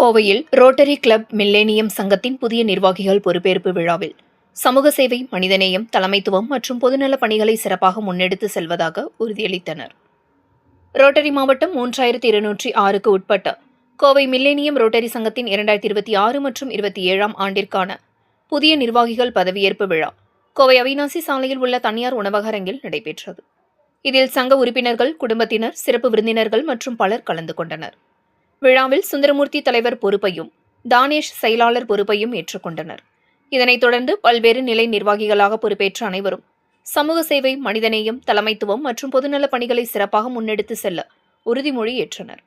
கோவையில் rotary club millennium சங்கத்தின் புதிய நிர்வாகிகள் பொறுப்பேற்பு விழாவில் சமூக சேவை, மனிதநேயம், தலைமைத்துவம் மற்றும் பொதுநலப் பணிகளை சிறப்பாக முன்னெடுத்து செல்வதாக உறுதியளித்தனர். ரோட்டரி மாவட்டம் 3206க்கு உட்பட்ட கோவை மில்லேனியம் ரோட்டரி சங்கத்தின் 2026 மற்றும் 27ஆம் ஆண்டிற்கான புதிய நிர்வாகிகள் பதவியேற்பு விழா கோவை அவிநாசி சாலையில் உள்ள தனியார் உணவக அரங்கில் நடைபெற்றது. இதில் சங்க உறுப்பினர்கள், குடும்பத்தினர், சிறப்பு விருந்தினர்கள் மற்றும் பலர் கலந்து கொண்டனர். விழாவில் சுந்தரமூர்த்தி தலைவர் பொறுப்பையும், தானேஷ் செயலாளர் பொறுப்பையும் ஏற்றுக்கொண்டனர். இதனைத் தொடர்ந்து பல்வேறு நிலை நிர்வாகிகளாக பொறுப்பேற்ற அனைவரும் சமூக சேவை, மனிதநேயம், தலைமைத்துவம் மற்றும் பொதுநலப் பணிகளை சிறப்பாக முன்னெடுத்து செல்ல உறுதிமொழி ஏற்றனர்.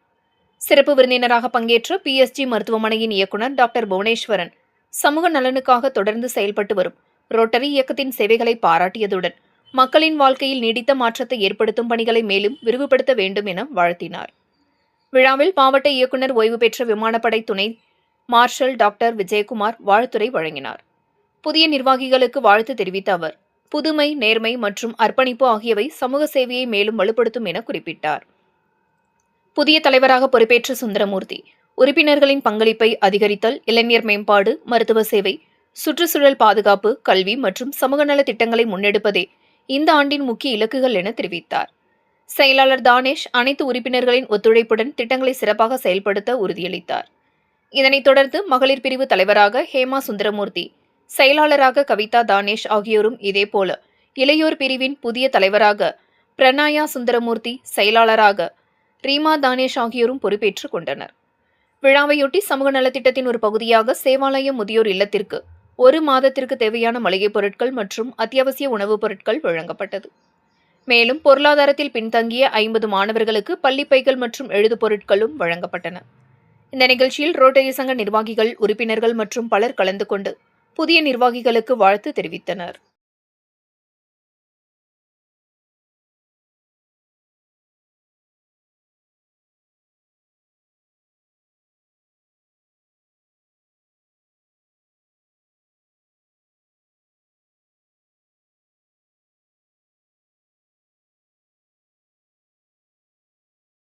சிறப்பு விருந்தினராக பங்கேற்ற PSG மருத்துவமனையின் இயக்குநர் டாக்டர் புவனேஸ்வரன் சமூக நலனுக்காக தொடர்ந்து செயல்பட்டு வரும் ரோட்டரி இயக்கத்தின் சேவைகளை பாராட்டியதுடன் மக்களின் வாழ்க்கையில் நீடித்த மாற்றத்தை ஏற்படுத்தும் பணிகளை மேலும் விரிவுபடுத்த வேண்டும் என வாழ்த்தினார். விழாவில் மாவட்ட இயக்குநர், ஓய்வு பெற்ற விமானப்படை துணை மார்ஷல் டாக்டர் விஜயகுமார் வாழ்த்துரை வழங்கினார். புதிய நிர்வாகிகளுக்கு வாழ்த்து தெரிவித்த அவர், புதுமை, நேர்மை மற்றும் அர்ப்பணிப்பு ஆகியவை சமூக சேவையை மேலும் வலுப்படுத்தும் என குறிப்பிட்டார். புதிய தலைவராக பொறுப்பேற்ற சுந்தரமூர்த்தி, உறுப்பினர்களின் பங்களிப்பை அதிகரித்தல், இளைஞர் மேம்பாடு, மருத்துவ சேவை, சுற்றுச்சூழல் பாதுகாப்பு, கல்வி மற்றும் சமூக நல திட்டங்களை முன்னெடுப்பதே இந்த ஆண்டின் முக்கிய இலக்குகள் என தெரிவித்தார். செயலாளர் தானேஷ் அனைத்து உறுப்பினர்களின் ஒத்துழைப்புடன் திட்டங்களை சிறப்பாக செயல்படுத்த உறுதியளித்தார். இதனைத் தொடர்ந்து மகளிர் பிரிவு தலைவராக ஹேமா சுந்தரமூர்த்தி, செயலாளராக கவிதா தானேஷ் ஆகியோரும், இதேபோல இளையோர் பிரிவின் புதிய தலைவராக பிரணாயா சுந்தரமூர்த்தி, செயலாளராக ரீமா தானேஷ் ஆகியோரும் பொறுப்பேற்றுக் கொண்டனர். விழாவையொட்டி சமூக நலத்திட்டத்தின் ஒரு பகுதியாக சேவாலயம் முதியோர் இல்லத்திற்கு 1 மாதத்திற்கு தேவையான மளிகைப் பொருட்கள் மற்றும் அத்தியாவசிய உணவுப் பொருட்கள் வழங்கப்பட்டது. மேலும் பொருளாதாரத்தில் பின்தங்கிய 50 மாணவர்களுக்கு பள்ளிப்பைகள் மற்றும் எழுது பொருட்களும் வழங்கப்பட்டன. இந்த நிகழ்ச்சியில் ரோட்டரி சங்க நிர்வாகிகள், உறுப்பினர்கள் மற்றும் பலர் கலந்து கொண்டு புதிய நிர்வாகிகளுக்கு வாழ்த்து தெரிவித்தனர்.